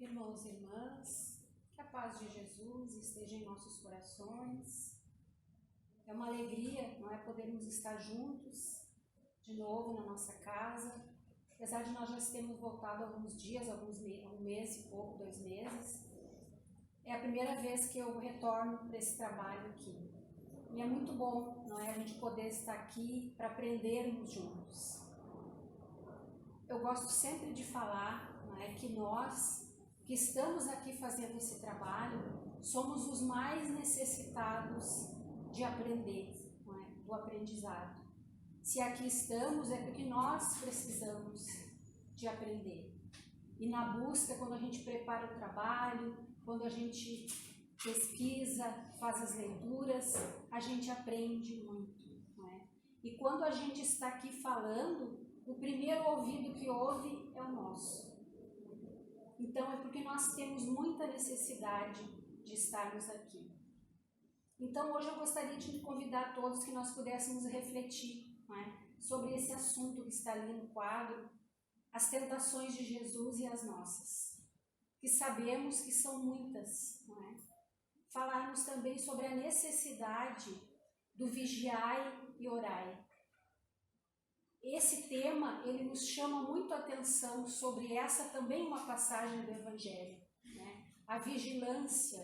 Irmãos e irmãs, que a paz de Jesus esteja em nossos corações. É uma alegria, não é, podermos estar juntos de novo na nossa casa. Apesar de nós já termos voltado alguns dias, um mês e pouco, 2 meses, é a primeira vez que eu retorno para esse trabalho aqui. E é muito bom, não é, a gente poder estar aqui para aprendermos juntos. Eu gosto sempre de falar, não é, que nós que estamos aqui fazendo esse trabalho somos os mais necessitados de aprender, não é, do aprendizado. Se aqui estamos é porque nós precisamos de aprender. E na busca, quando a gente prepara o trabalho, quando a gente pesquisa, faz as leituras, a gente aprende muito, não é? E quando a gente está aqui falando, o primeiro ouvido que ouve é o nosso. Então é porque nós temos muita necessidade de estarmos aqui. Então hoje eu gostaria de convidar todos que nós pudéssemos refletir, não é, sobre esse assunto que está ali no quadro, as tentações de Jesus e as nossas, que sabemos que são muitas, não é? Falarmos também sobre a necessidade do vigiai e orai. Esse tema, ele nos chama muito a atenção sobre essa também uma passagem do Evangelho, né? A vigilância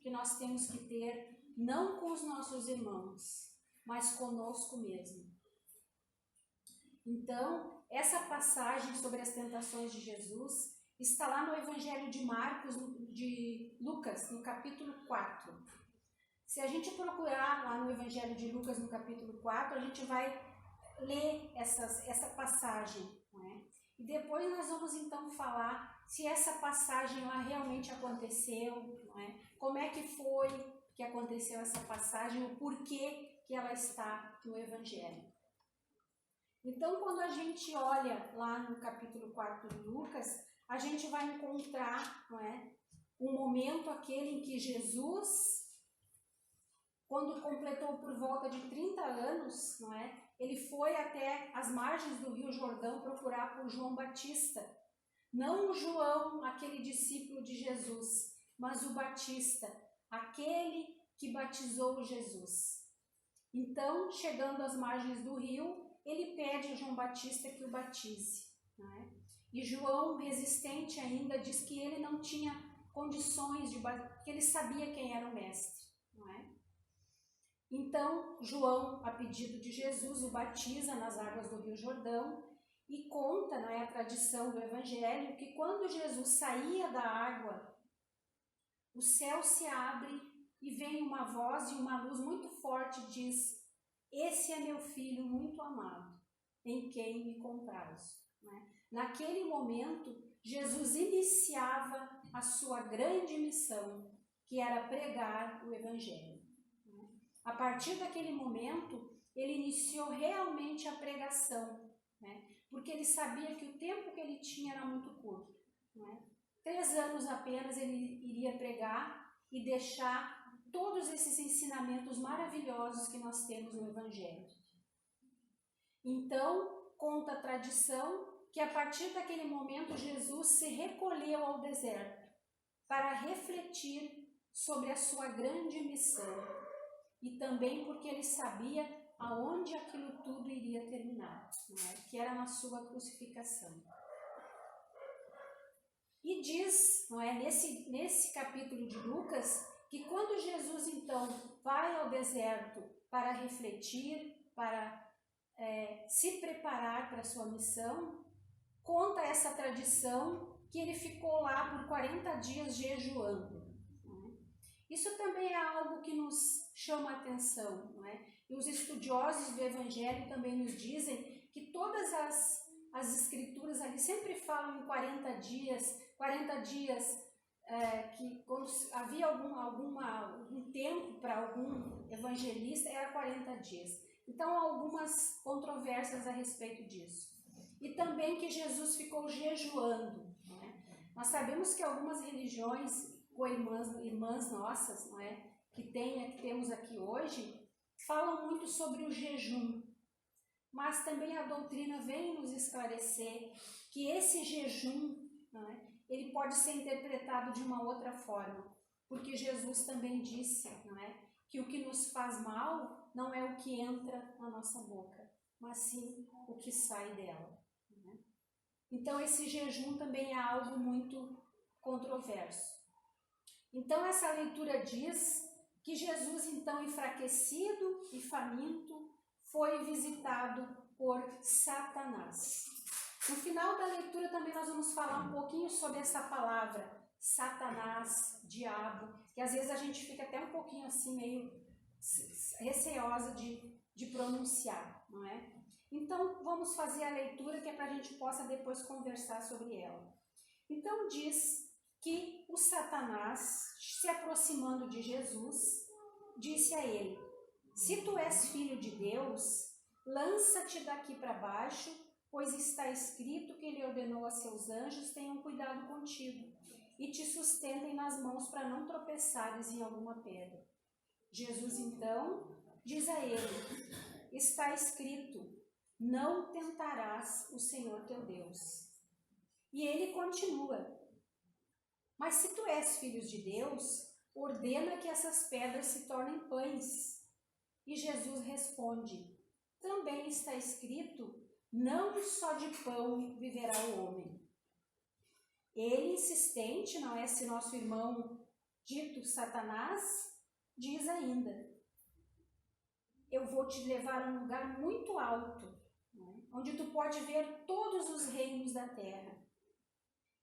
que nós temos que ter, não com os nossos irmãos, mas conosco mesmo. Então, essa passagem sobre as tentações de Jesus está lá no Evangelho de Lucas, no capítulo 4. Se a gente procurar lá no Evangelho de Lucas, no capítulo 4, a gente vai ler essa passagem, não é? E depois nós vamos então falar se essa passagem ela realmente aconteceu, não é? Como é que foi que aconteceu essa passagem, o porquê que ela está no Evangelho. Então, quando a gente olha lá no capítulo 4 de Lucas, a gente vai encontrar, não é, um momento aquele em que Jesus, quando completou por volta de 30 anos, não é, ele foi até as margens do Rio Jordão procurar por João Batista. Não o João, aquele discípulo de Jesus, mas o Batista, aquele que batizou Jesus. Então, chegando às margens do rio, ele pede a João Batista que o batize, não é? E João, resistente ainda, diz que ele não tinha condições de batizar, porque ele sabia quem era o mestre, não é? Então, João, a pedido de Jesus, o batiza nas águas do Rio Jordão e conta, não é, a tradição do Evangelho, que quando Jesus saía da água, o céu se abre e vem uma voz e uma luz muito forte, diz: "Esse é meu filho muito amado, em quem me comprazo." Não é? Naquele momento, Jesus iniciava a sua grande missão, que era pregar o Evangelho. A partir daquele momento, ele iniciou realmente a pregação, né? Porque ele sabia que o tempo que ele tinha era muito curto, né? 3 anos apenas ele iria pregar e deixar todos esses ensinamentos maravilhosos que nós temos no Evangelho. Então, conta a tradição que a partir daquele momento Jesus se recolheu ao deserto para refletir sobre a sua grande missão. E também porque ele sabia aonde aquilo tudo iria terminar, não é? Que era na sua crucificação. E diz, não é, nesse capítulo de Lucas, que quando Jesus então vai ao deserto para refletir, para se preparar para a sua missão, conta essa tradição que ele ficou lá por 40 dias jejuando. Isso também é algo que nos chama a atenção, não é? E os estudiosos do Evangelho também nos dizem que todas as escrituras ali sempre falam em 40 dias, que quando havia algum tempo para algum evangelista, era 40 dias. Então, há algumas controvérsias a respeito disso. E também que Jesus ficou jejuando, não é? Nós sabemos que algumas religiões ou irmãs nossas, não é, que temos aqui hoje, falam muito sobre o jejum, mas também a doutrina vem nos esclarecer que esse jejum, não é, ele pode ser interpretado de uma outra forma, porque Jesus também disse, não é, que o que nos faz mal não é o que entra na nossa boca, mas sim o que sai dela. Não é? Então esse jejum também é algo muito controverso. Então essa leitura diz que Jesus, então enfraquecido e faminto, foi visitado por Satanás. No final da leitura também nós vamos falar um pouquinho sobre essa palavra, Satanás, diabo, que às vezes a gente fica até um pouquinho assim meio receosa de pronunciar, não é? Então vamos fazer a leitura que é para a gente possa depois conversar sobre ela. Então diz que o Satanás, se aproximando de Jesus, disse a ele: se tu és filho de Deus, lança-te daqui para baixo, pois está escrito que ele ordenou a seus anjos tenham cuidado contigo e te sustentem nas mãos para não tropeçares em alguma pedra. Jesus então diz a ele: está escrito, não tentarás o Senhor teu Deus. E ele continua: mas se tu és filho de Deus, ordena que essas pedras se tornem pães. E Jesus responde: também está escrito, não só de pão viverá o homem. Ele, insistente, não é, esse nosso irmão dito Satanás, diz ainda: eu vou te levar a um lugar muito alto, né, onde tu pode ver todos os reinos da terra.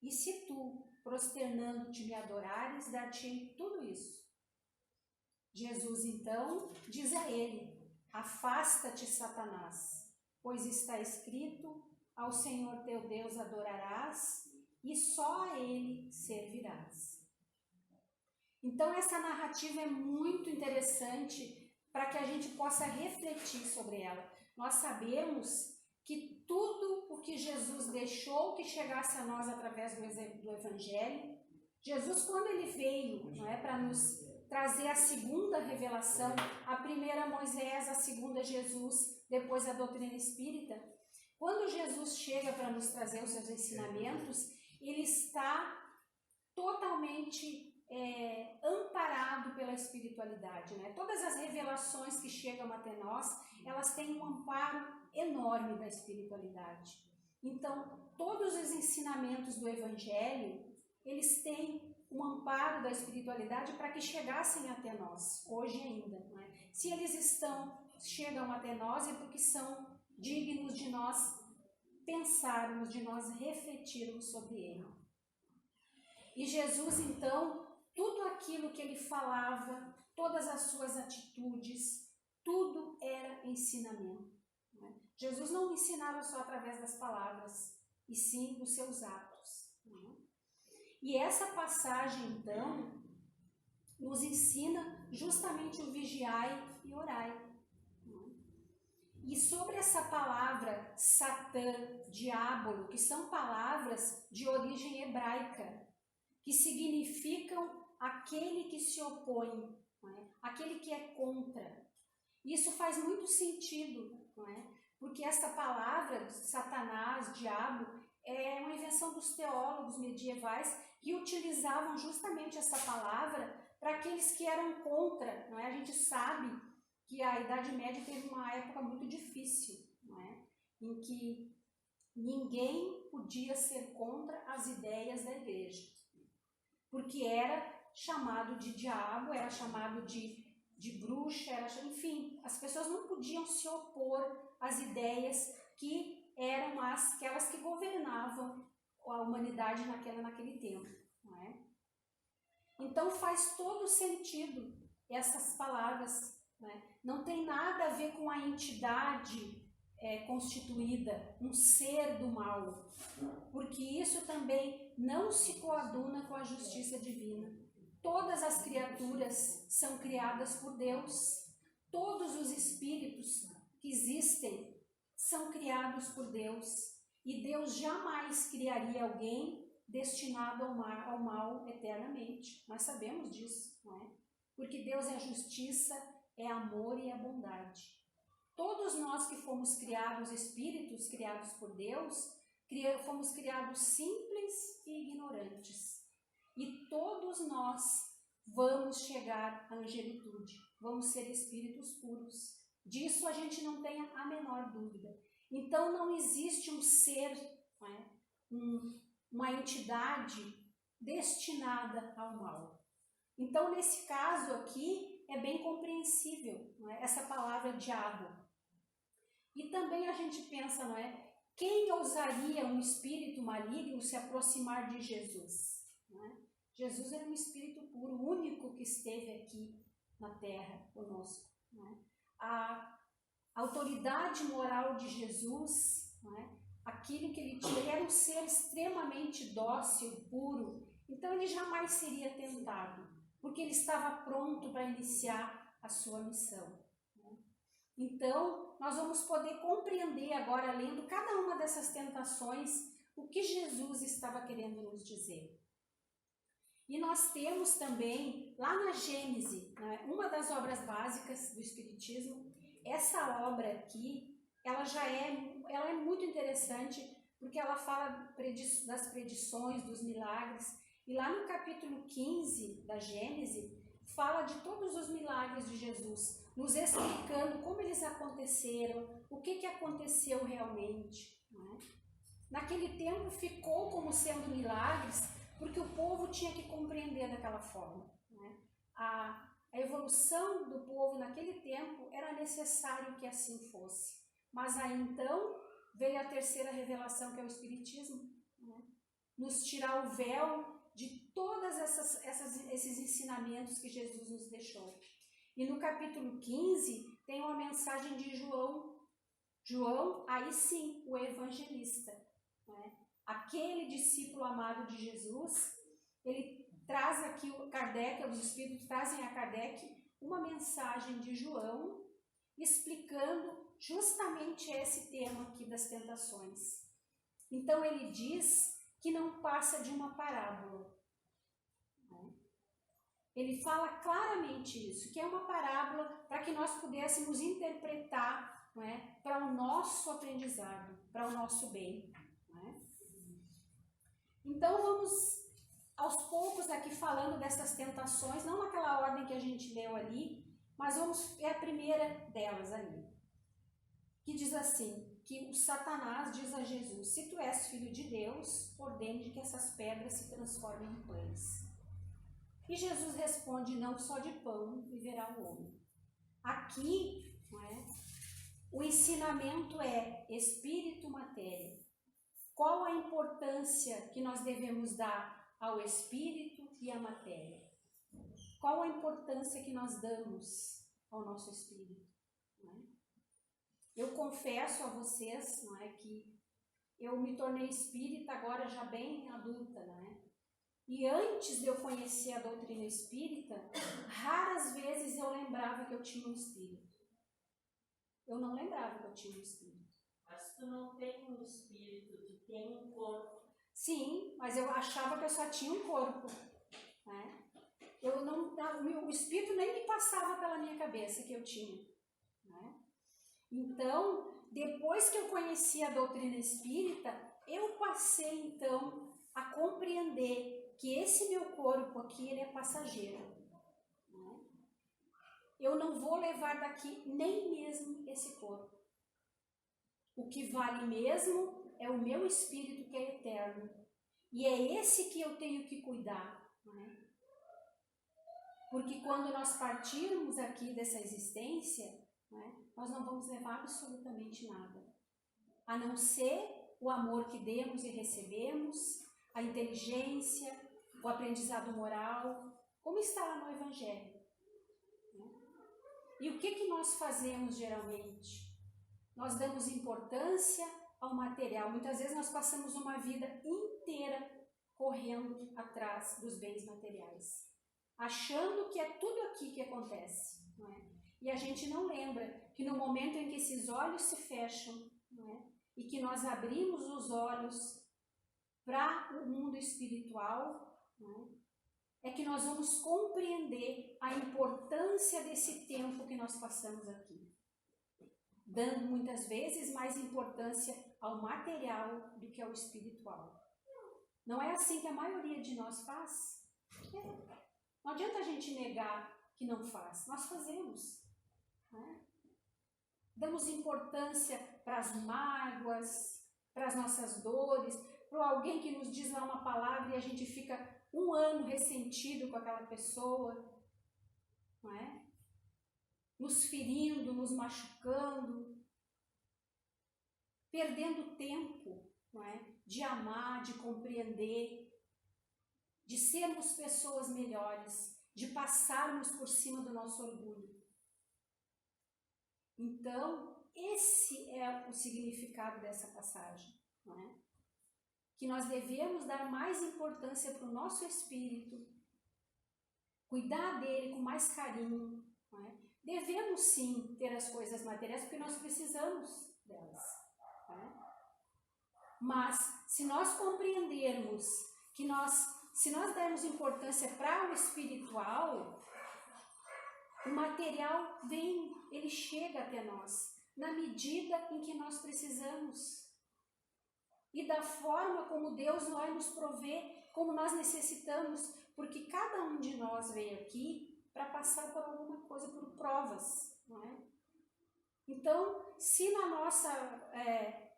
E se tu, prosternando-te, me adorares, dar-te tudo isso. Jesus então diz a ele: afasta-te, Satanás, pois está escrito, ao Senhor teu Deus adorarás e só a ele servirás. Então essa narrativa é muito interessante para que a gente possa refletir sobre ela. Nós sabemos que tudo o que Jesus deixou que chegasse a nós através do Evangelho, Jesus, quando ele veio, não é, para nos trazer a segunda revelação, a primeira Moisés, a segunda Jesus, depois a doutrina espírita, quando Jesus chega para nos trazer os seus ensinamentos, ele está totalmente amparado pela espiritualidade, né? Todas as revelações que chegam até nós, elas têm um amparo enorme da espiritualidade. Então, todos os ensinamentos do Evangelho, eles têm um amparo da espiritualidade para que chegassem até nós, hoje ainda. Não é? Se eles chegam até nós, é porque são dignos de nós pensarmos, de nós refletirmos sobre ele. E Jesus, então, tudo aquilo que ele falava, todas as suas atitudes, tudo era ensinamento. Não é? Jesus não ensinava só através das palavras, e sim dos seus atos. Não é? E essa passagem, então, nos ensina justamente o vigiai e orai. Não é? E sobre essa palavra Satã, diabo, que são palavras de origem hebraica, que significam aquele que se opõe, não é? Aquele que é contra. Isso faz muito sentido, não é? Porque essa palavra, Satanás, diabo, é uma invenção dos teólogos medievais que utilizavam justamente essa palavra para aqueles que eram contra. Não é? A gente sabe que a Idade Média teve uma época muito difícil, não é? Em que ninguém podia ser contra as ideias da igreja, porque era chamado de diabo, era chamado de bruxa, enfim, as pessoas não podiam se opor às ideias que eram aquelas que governavam a humanidade naquele tempo. Não é? Então faz todo sentido essas palavras. Não é? Não tem nada a ver com a entidade constituída, um ser do mal, porque isso também não se coaduna com a justiça divina. Todas as criaturas são criadas por Deus, todos os espíritos que existem são criados por Deus, e Deus jamais criaria alguém destinado ao mal eternamente. Nós sabemos disso, não é? Porque Deus é justiça, é amor e é bondade. Todos nós que fomos criados, espíritos criados por Deus, fomos criados simples e ignorantes. E todos nós vamos chegar à angelitude, vamos ser espíritos puros. Disso a gente não tem a menor dúvida. Então não existe um ser, não é? Uma entidade destinada ao mal. Então nesse caso aqui é bem compreensível, não é? Essa palavra diabo. E também a gente pensa, não é? Quem ousaria um espírito maligno se aproximar de Jesus? Não é? Jesus era um espírito puro, o único que esteve aqui na terra conosco. Não é? A autoridade moral de Jesus, não é? Aquilo que ele tinha, ele era um ser extremamente dócil, puro, então ele jamais seria tentado, porque ele estava pronto para iniciar a sua missão. Né? Então, nós vamos poder compreender agora, lendo cada uma dessas tentações, o que Jesus estava querendo nos dizer. E nós temos também, lá na Gênese, né, uma das obras básicas do Espiritismo, essa obra aqui, ela é muito interessante, porque ela fala das predições, dos milagres, e lá no capítulo 15 da Gênese, fala de todos os milagres de Jesus, nos explicando como eles aconteceram, o que aconteceu realmente. Né? Naquele tempo ficou como sendo milagres, porque o povo tinha que compreender daquela forma. Né? A evolução do povo naquele tempo era necessário que assim fosse. Mas aí então veio a terceira revelação, que é o Espiritismo, né? Nos tirar o véu de todos esses ensinamentos que Jesus nos deixou. E no capítulo 15 tem uma mensagem de João. João, aí sim, o evangelista. Né? Aquele discípulo amado de Jesus, ele traz aqui, o Kardec, os Espíritos trazem a Kardec uma mensagem de João explicando justamente esse tema aqui das tentações. Então ele diz que não passa de uma parábola. Ele fala claramente isso, que é uma parábola para que nós pudéssemos interpretar, não é, para o nosso aprendizado, para o nosso bem. Não é? Então vamos aos poucos aqui falando dessas tentações, não naquela ordem que a gente leu ali, mas vamos ver a primeira delas ali, que diz assim, que o Satanás diz a Jesus: se tu és filho de Deus, ordene que essas pedras se transformem em pães. E Jesus responde: não só de pão viverá o homem. Aqui, não é, o ensinamento é espírito-matéria. Qual a importância que nós devemos dar ao espírito e à matéria? Qual a importância que nós damos ao nosso espírito? Não é? Eu confesso a vocês, não é, que eu me tornei espírita agora já bem adulta, não é? E antes de eu conhecer a doutrina espírita, raras vezes eu lembrava que eu tinha um espírito. Eu não lembrava que eu tinha um espírito. Mas tu não tem um espírito, tu tem um corpo. Sim, mas eu achava que eu só tinha um corpo. Né? O espírito nem me passava pela minha cabeça que eu tinha. Né? Então, depois que eu conheci a doutrina espírita, eu passei então a compreender que esse meu corpo aqui, ele é passageiro. Né? Eu não vou levar daqui nem mesmo esse corpo. O que vale mesmo é o meu espírito, que é eterno. E é esse que eu tenho que cuidar. Né? Porque quando nós partirmos aqui dessa existência, né, nós não vamos levar absolutamente nada. A não ser o amor que demos e recebemos, a inteligência, o aprendizado moral, como está lá no Evangelho. Né? E o que nós fazemos geralmente? Nós damos importância ao material. Muitas vezes nós passamos uma vida inteira correndo atrás dos bens materiais, achando que é tudo aqui que acontece. Não é? E a gente não lembra que no momento em que esses olhos se fecham, não é? E que nós abrimos os olhos para o mundo espiritual, é que nós vamos compreender a importância desse tempo que nós passamos aqui, dando muitas vezes mais importância ao material do que ao espiritual. Não é assim que a maioria de nós faz? Não adianta a gente negar que não faz. Nós fazemos. Né? Damos importância para as mágoas, para as nossas dores, para alguém que nos diz lá uma palavra e a gente fica um ano ressentido com aquela pessoa, não é? Nos ferindo, nos machucando, perdendo tempo, não é? De amar, de compreender, de sermos pessoas melhores, de passarmos por cima do nosso orgulho. Então, esse é o significado dessa passagem, não é? Que nós devemos dar mais importância para o nosso espírito, cuidar dele com mais carinho, não é? Devemos sim ter as coisas materiais porque nós precisamos delas, não é? Mas se nós compreendermos que se nós dermos importância para o espiritual, o material vem, ele chega até nós na medida em que nós precisamos. E da forma como Deus vai nos prover, como nós necessitamos, porque cada um de nós veio aqui para passar por alguma coisa, por provas, não é? Então, se na nossa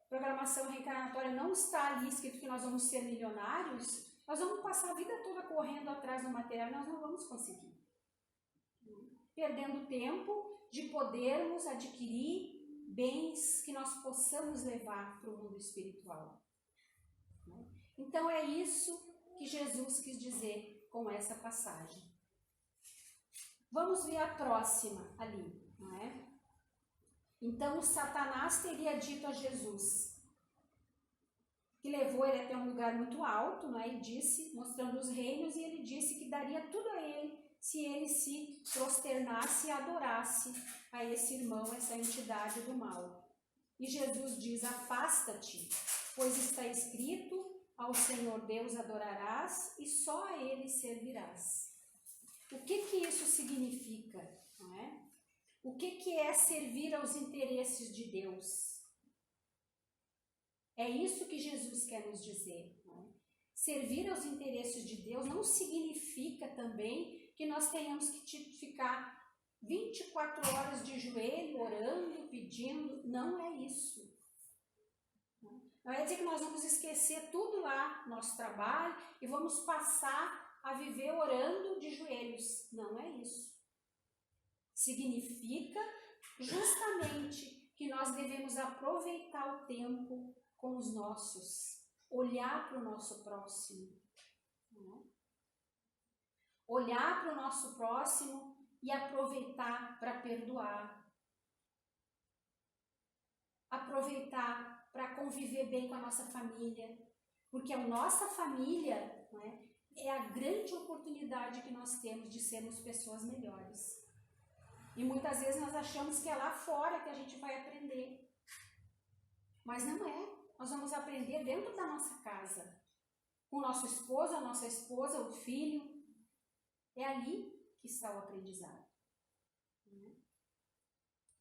programação reencarnatória não está ali escrito que nós vamos ser milionários, nós vamos passar a vida toda correndo atrás do material, nós não vamos conseguir. Perdendo tempo de podermos adquirir bens que nós possamos levar para o mundo espiritual. Então é isso que Jesus quis dizer com essa passagem. Vamos ver a próxima ali, não é? Então Satanás teria dito a Jesus, que levou ele até um lugar muito alto, não é? E disse, mostrando os reinos, e ele disse que daria tudo a ele se ele se prosternasse e adorasse a esse irmão, essa entidade do mal. E Jesus diz, afasta-te, pois está escrito, ao Senhor Deus adorarás e só a Ele servirás. O que isso significa? Não é? O que é servir aos interesses de Deus? É isso que Jesus quer nos dizer. Não é? Servir aos interesses de Deus não significa também que nós tenhamos que ficar 24 horas de joelho, orando, pedindo. Não é isso. Não é dizer que nós vamos esquecer tudo lá, nosso trabalho, e vamos passar a viver orando de joelhos. Não é isso. Significa justamente que nós devemos aproveitar o tempo com os nossos, olhar para o nosso próximo. Não é? Olhar para o nosso próximo e aproveitar para perdoar. Aproveitar para conviver bem com a nossa família, porque a nossa família, não é, é a grande oportunidade que nós temos de sermos pessoas melhores. E muitas vezes nós achamos que é lá fora que a gente vai aprender, mas não é. Nós vamos aprender dentro da nossa casa, com o nosso esposo, a nossa esposa, o filho. É ali que está o aprendizado.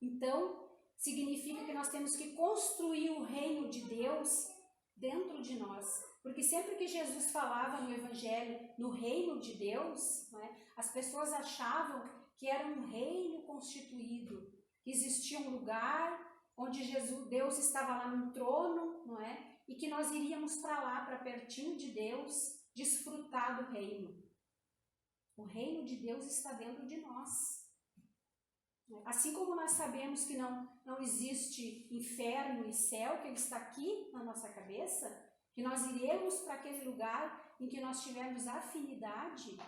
Então, significa que nós temos que construir o reino de Deus dentro de nós. Porque sempre que Jesus falava no Evangelho, no reino de Deus, não é, as pessoas achavam que era um reino constituído, que existia um lugar onde Deus estava lá no trono, não é, e que nós iríamos para lá, para pertinho de Deus, desfrutar do reino. O reino de Deus está dentro de nós. Assim como nós sabemos que não existe inferno e céu, que ele está aqui na nossa cabeça, que nós iremos para aquele lugar em que nós tivermos afinidade,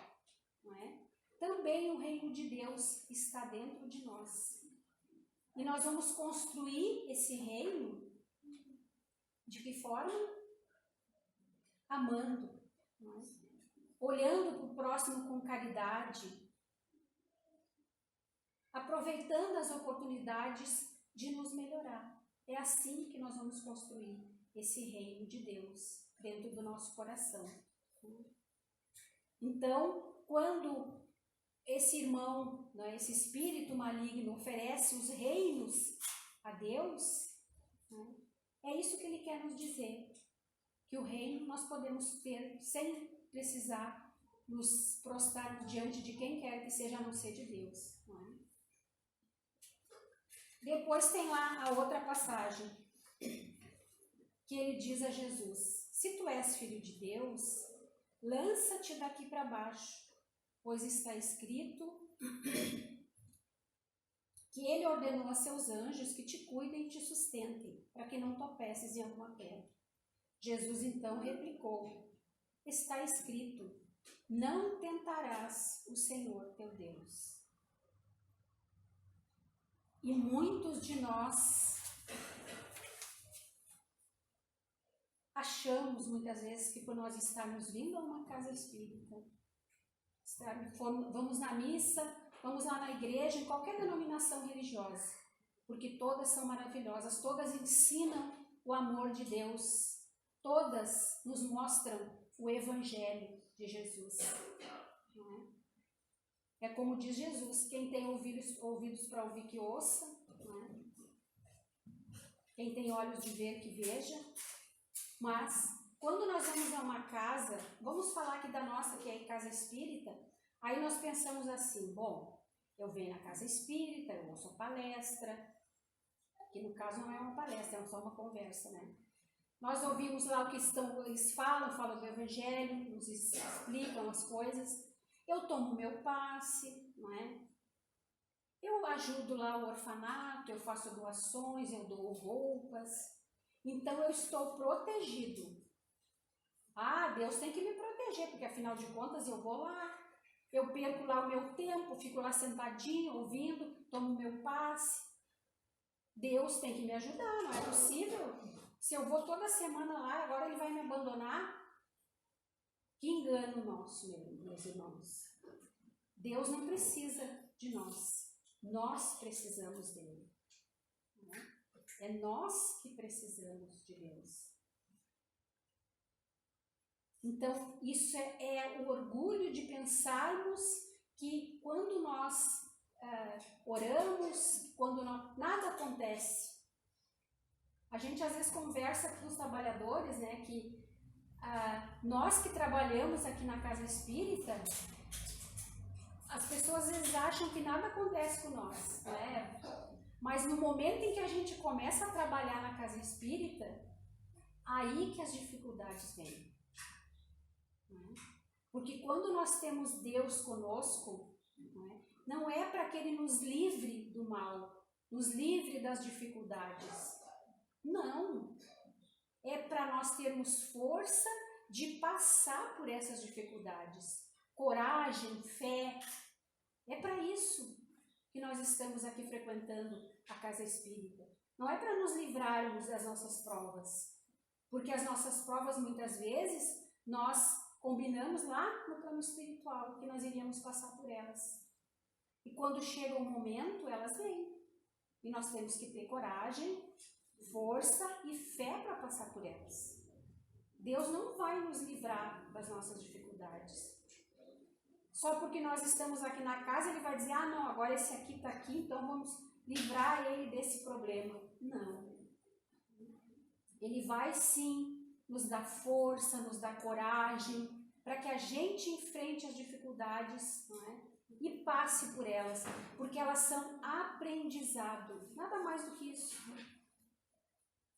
não é? Também o reino de Deus está dentro de nós. E nós vamos construir esse reino de que forma? Amando, não é? Olhando para o próximo com caridade, aproveitando as oportunidades de nos melhorar. É assim que nós vamos construir esse reino de Deus dentro do nosso coração. Então, quando esse irmão, né, esse espírito maligno oferece os reinos a Deus, né, É isso que ele quer nos dizer, que o reino nós podemos ter sem precisar nos prostrarmos diante de quem quer que seja, a não ser de Deus. Não é? Depois tem lá a outra passagem, que ele diz a Jesus: se tu és filho de Deus, lança-te daqui para baixo, pois está escrito que ele ordenou a seus anjos que te cuidem e te sustentem, para que não tropeces em alguma pedra. Jesus então replicou: está escrito, não tentarás o Senhor teu Deus. E muitos de nós achamos muitas vezes que por nós estarmos vindo a uma casa espírita, vamos na missa, vamos lá na igreja, em qualquer denominação religiosa, porque todas são maravilhosas, todas ensinam o amor de Deus, todas nos mostram o Evangelho de Jesus. Não é? É como diz Jesus, quem tem ouvidos para ouvir que ouça, não é? Quem tem olhos de ver que veja. Mas quando nós vamos a uma casa, vamos falar aqui da nossa, que é a casa espírita, aí nós pensamos assim: bom, eu venho na casa espírita, eu ouço a palestra, que no caso não é uma palestra, é só uma conversa, né? Nós ouvimos lá o que eles falam do Evangelho, nos explicam as coisas. Eu tomo meu passe, não é? Eu ajudo lá o orfanato, eu faço doações, eu dou roupas. Então eu estou protegido. Ah, Deus tem que me proteger, porque afinal de contas eu vou lá, eu perco lá o meu tempo, fico lá sentadinho, ouvindo, tomo meu passe. Deus tem que me ajudar, não é possível. Se eu vou toda semana lá, agora ele vai me abandonar? Que engano nosso, meus irmãos. Deus não precisa de nós. Nós precisamos dele. É nós que precisamos de Deus. Então, isso é o orgulho de pensarmos que quando nós oramos, quando nada acontece, a gente às vezes conversa com os trabalhadores, né, que nós que trabalhamos aqui na casa espírita, as pessoas às vezes acham que nada acontece com nós, né? Mas no momento em que a gente começa a trabalhar na casa espírita, aí que as dificuldades vêm. Porque quando nós temos Deus conosco, não é para que Ele nos livre do mal, nos livre das dificuldades. Não. É para nós termos força de passar por essas dificuldades. Coragem, fé. É para isso que nós estamos aqui frequentando a casa espírita. Não é para nos livrarmos das nossas provas. Porque as nossas provas, muitas vezes, nós combinamos lá no plano espiritual que nós iríamos passar por elas. E quando chega o momento, elas vêm. E nós temos que ter coragem, força e fé para passar por elas. Deus não vai nos livrar das nossas dificuldades. Só porque nós estamos aqui na casa, Ele vai dizer: ah, não, agora esse aqui está aqui, então vamos livrar ele desse problema. Não. Ele vai sim nos dar força, nos dar coragem, para que a gente enfrente as dificuldades, não é? E passe por elas, porque elas são aprendizado, nada mais do que isso.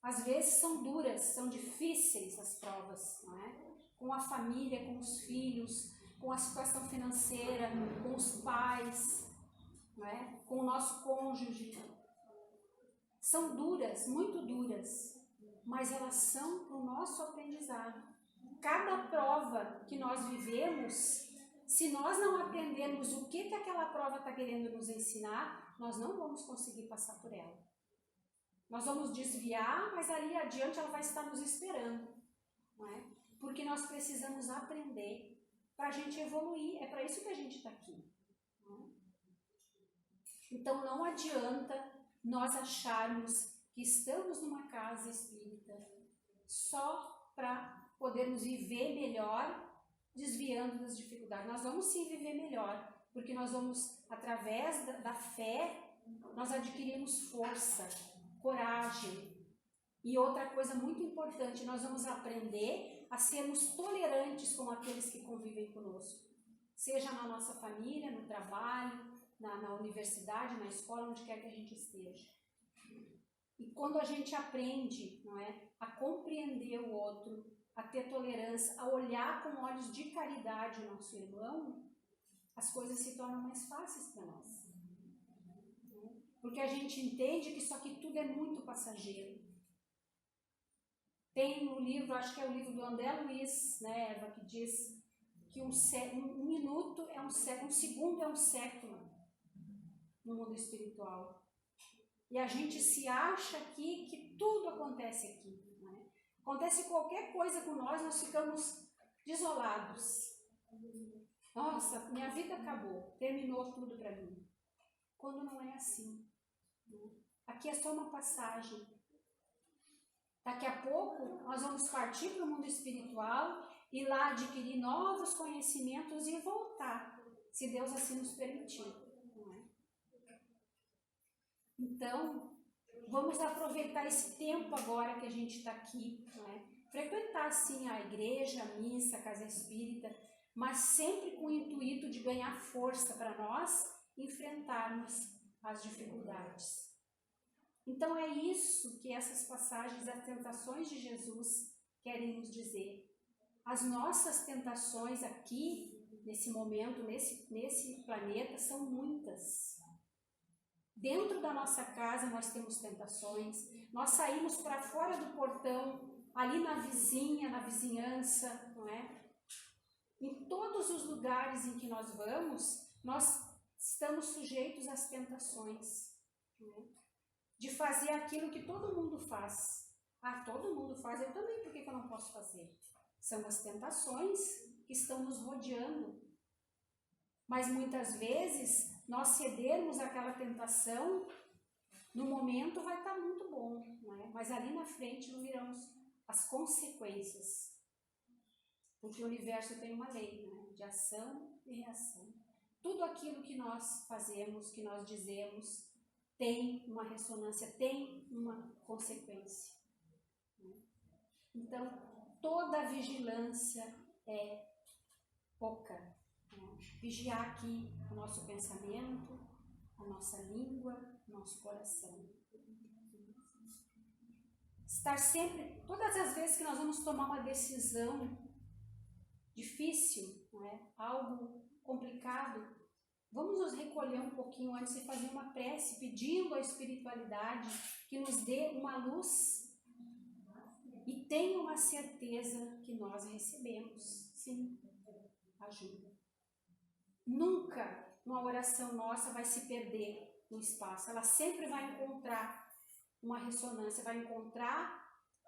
Às vezes são duras, são difíceis as provas, não é? Com a família, com os filhos, com a situação financeira, com os pais, não é? Com o nosso cônjuge. São duras, muito duras, mas elas são para o nosso aprendizado. Cada prova que nós vivemos, se nós não aprendermos o que aquela prova está querendo nos ensinar, nós não vamos conseguir passar por ela. Nós vamos desviar, mas ali adiante ela vai estar nos esperando, não é? Porque nós precisamos aprender para a gente evoluir. É para isso que a gente está aqui. Não é? Então não adianta nós acharmos que estamos numa casa espírita só para podermos viver melhor, desviando das dificuldades. Nós vamos sim viver melhor, porque nós vamos, através da fé, nós adquirimos força, coragem, E outra coisa muito importante, nós vamos aprender a sermos tolerantes com aqueles que convivem conosco. Seja na nossa família, no trabalho, na universidade, na escola, onde quer que a gente esteja. E quando a gente aprende, não é, a compreender o outro, a ter tolerância, a olhar com olhos de caridade o nosso irmão, as coisas se tornam mais fáceis para nós. Porque a gente entende que isso aqui tudo é muito passageiro. Tem um livro, acho que é o livro do André Luiz, né, Eva, que diz que um minuto é um século, um segundo é um século no mundo espiritual. E a gente se acha aqui que tudo acontece aqui. Né? Acontece qualquer coisa com nós ficamos desolados. Nossa, minha vida acabou, terminou tudo para mim. Quando não é assim. Né? Aqui é só uma passagem. Daqui a pouco nós vamos partir para o mundo espiritual e lá adquirir novos conhecimentos e voltar, se Deus assim nos permitir. Não é? Então, vamos aproveitar esse tempo agora que a gente está aqui, não é? Frequentar sim a igreja, a missa, a casa espírita, mas sempre com o intuito de ganhar força para nós enfrentarmos as dificuldades. Então é isso que essas passagens das tentações de Jesus querem nos dizer. As nossas tentações aqui, nesse momento, nesse planeta, são muitas. Dentro da nossa casa nós temos tentações, nós saímos para fora do portão, ali na vizinha, na vizinhança, não é? Em todos os lugares em que nós vamos, nós estamos sujeitos às tentações, não é? De fazer aquilo que todo mundo faz. Ah, todo mundo faz, eu também, por que eu não posso fazer? São as tentações que estão nos rodeando. Mas muitas vezes, nós cedermos àquela tentação, no momento vai estar muito bom, não é? Mas ali na frente não virão as consequências. Porque o universo tem uma lei, né? De ação e reação. Tudo aquilo que nós fazemos, que nós dizemos, tem uma ressonância, tem uma consequência. Então, toda vigilância é pouca. Né? Vigiar aqui o nosso pensamento, a nossa língua, o nosso coração. Estar sempre, todas as vezes que nós vamos tomar uma decisão difícil, não é? Algo complicado, vamos nos recolher um pouquinho antes e fazer uma prece, pedindo à espiritualidade que nos dê uma luz e tenha uma certeza que nós recebemos, sim, ajuda. Nunca uma oração nossa vai se perder no espaço, ela sempre vai encontrar uma ressonância, vai encontrar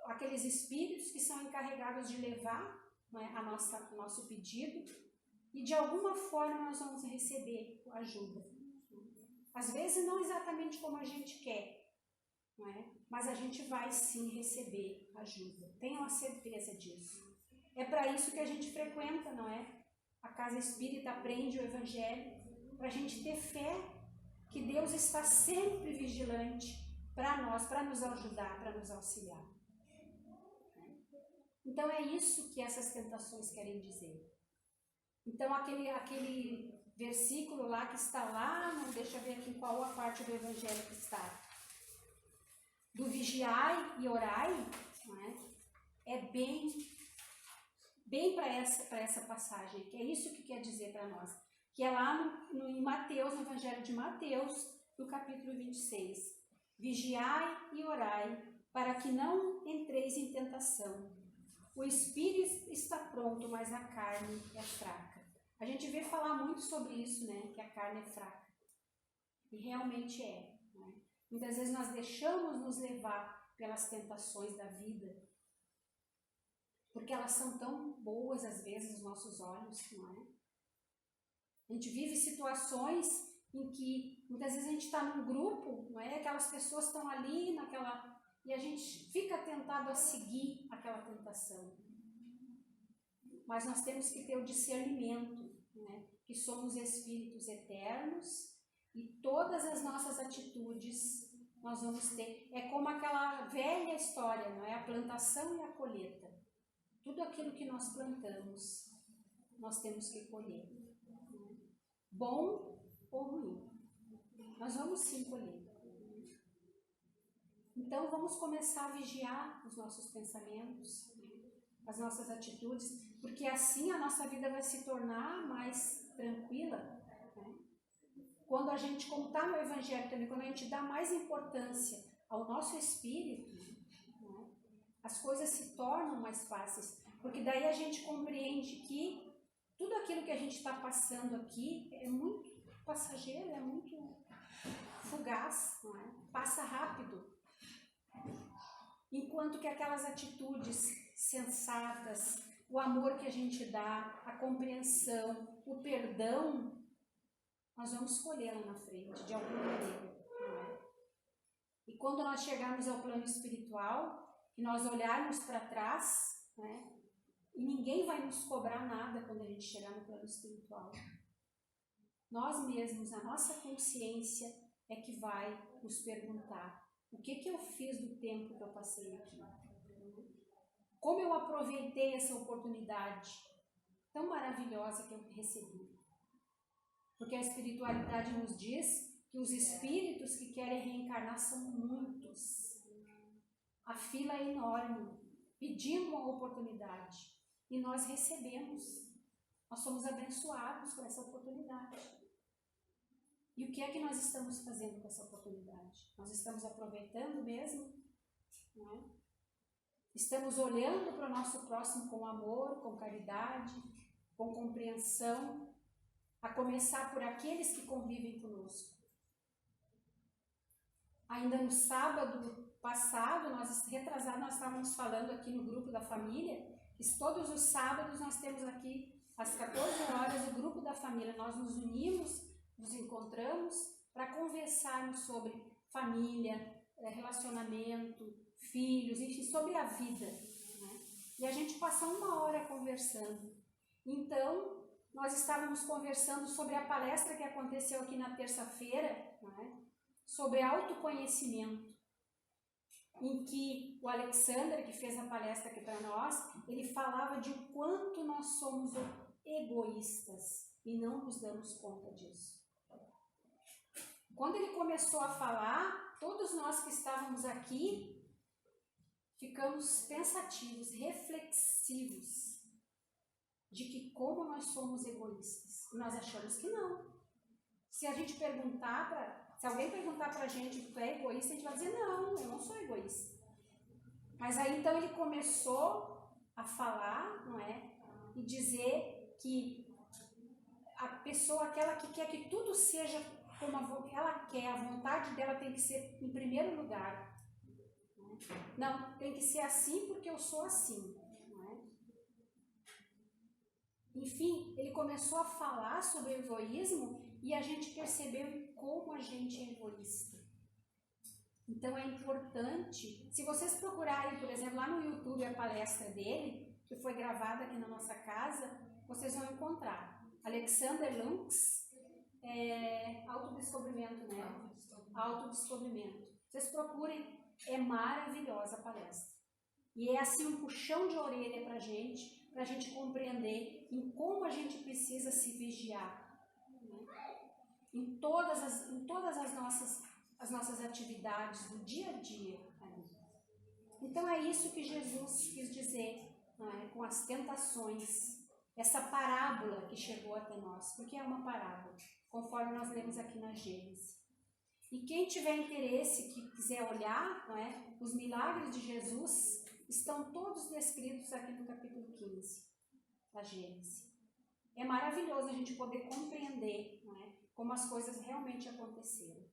aqueles espíritos que são encarregados de levar, não é, o nosso pedido. E de alguma forma nós vamos receber ajuda. Às vezes não exatamente como a gente quer, não é? Mas a gente vai sim receber ajuda. Tenham a certeza disso. É para isso que a gente frequenta, não é? A casa espírita, aprende o evangelho, para a gente ter fé que Deus está sempre vigilante para nós, para nos ajudar, para nos auxiliar. Então é isso que essas tentações querem dizer. Então, aquele versículo lá que está lá, não deixa eu ver aqui qual a parte do evangelho que está, do vigiai e orai, não é bem para essa passagem, que é isso que quer dizer para nós, que é lá em Mateus, no evangelho de Mateus, no capítulo 26. Vigiai e orai, para que não entreis em tentação. O espírito está pronto, mas a carne é fraca. A gente vê falar muito sobre isso, né? Que a carne é fraca. E realmente é. Né? Muitas vezes nós deixamos nos levar pelas tentações da vida, porque elas são tão boas, às vezes, aos nossos olhos, não é? A gente vive situações em que, muitas vezes, a gente está num grupo, não é? Aquelas pessoas estão ali, e a gente fica tentado a seguir aquela tentação. Mas nós temos que ter o discernimento, né? Que somos espíritos eternos e todas as nossas atitudes nós vamos ter. É como aquela velha história, não é? A plantação e a colheita. Tudo aquilo que nós plantamos, nós temos que colher. Bom ou ruim. Nós vamos sim colher. Então vamos começar a vigiar os nossos pensamentos, as nossas atitudes, porque assim a nossa vida vai se tornar mais tranquila. Né? Quando a gente, como está no Evangelho também, quando a gente dá mais importância ao nosso espírito, né, as coisas se tornam mais fáceis, porque daí a gente compreende que tudo aquilo que a gente está passando aqui é muito passageiro, é muito fugaz, não é? Passa rápido. Enquanto que aquelas atitudes sensatas, o amor que a gente dá, a compreensão, o perdão, nós vamos colher lá na frente, de alguma maneira. Não é? E quando nós chegarmos ao plano espiritual, e nós olharmos para trás, né, e ninguém vai nos cobrar nada quando a gente chegar no plano espiritual. Nós mesmos, a nossa consciência é que vai nos perguntar: o que eu fiz do tempo que eu passei aqui? Como eu aproveitei essa oportunidade tão maravilhosa que eu recebi? Porque a espiritualidade nos diz que os espíritos que querem reencarnar são muitos. A fila é enorme, pedindo uma oportunidade. E nós recebemos. Nós somos abençoados com essa oportunidade. E o que é que nós estamos fazendo com essa oportunidade? Nós estamos aproveitando mesmo? Não é? Estamos olhando para o nosso próximo com amor, com caridade, com compreensão, a começar por aqueles que convivem conosco. Ainda no sábado passado, nós estávamos falando aqui no grupo da família, que todos os sábados nós temos aqui, às 14 horas, o grupo da família. Nós nos unimos, nos encontramos para conversarmos sobre família, relacionamento, filhos, enfim, sobre a vida. Né? E a gente passa 1 hora conversando. Então, nós estávamos conversando sobre a palestra que aconteceu aqui na terça-feira, né? Sobre autoconhecimento, em que o Alexander, que fez a palestra aqui para nós, ele falava de o quanto nós somos egoístas e não nos damos conta disso. Quando ele começou a falar, todos nós que estávamos aqui ficamos pensativos, reflexivos, de que como nós somos egoístas. E nós achamos que não. Se a gente se alguém perguntar para a gente se tu é egoísta, a gente vai dizer: não, eu não sou egoísta. Mas aí então ele começou a falar, não é? E dizer que a pessoa, aquela que quer que tudo seja como ela quer, a vontade dela tem que ser em primeiro lugar. Não, tem que ser assim porque eu sou assim. Não é? Enfim, ele começou a falar sobre o egoísmo e a gente percebeu como a gente é egoísta. Então é importante, se vocês procurarem, por exemplo, lá no YouTube a palestra dele, que foi gravada aqui na nossa casa, vocês vão encontrar. Alexander Lunks, autodescobrimento, né? Autodescobrimento. Vocês procurem, é maravilhosa a palestra. E é assim um puxão de orelha para a gente compreender em como a gente precisa se vigiar. Em todas as nossas atividades do dia a dia. Então é isso que Jesus quis dizer, não é? Com as tentações, essa parábola que chegou até nós, porque é uma parábola, conforme nós lemos aqui na Gênesis. E quem tiver interesse, que quiser olhar, não é? Os milagres de Jesus estão todos descritos aqui no capítulo 15 da Gênesis. É maravilhoso a gente poder compreender, não é? Como as coisas realmente aconteceram.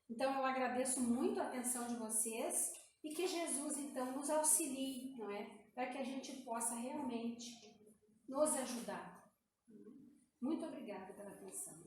Então eu agradeço muito a atenção de vocês e que Jesus então nos auxilie, não é? Para que a gente possa realmente nos ajudar. Muito obrigada pela atenção.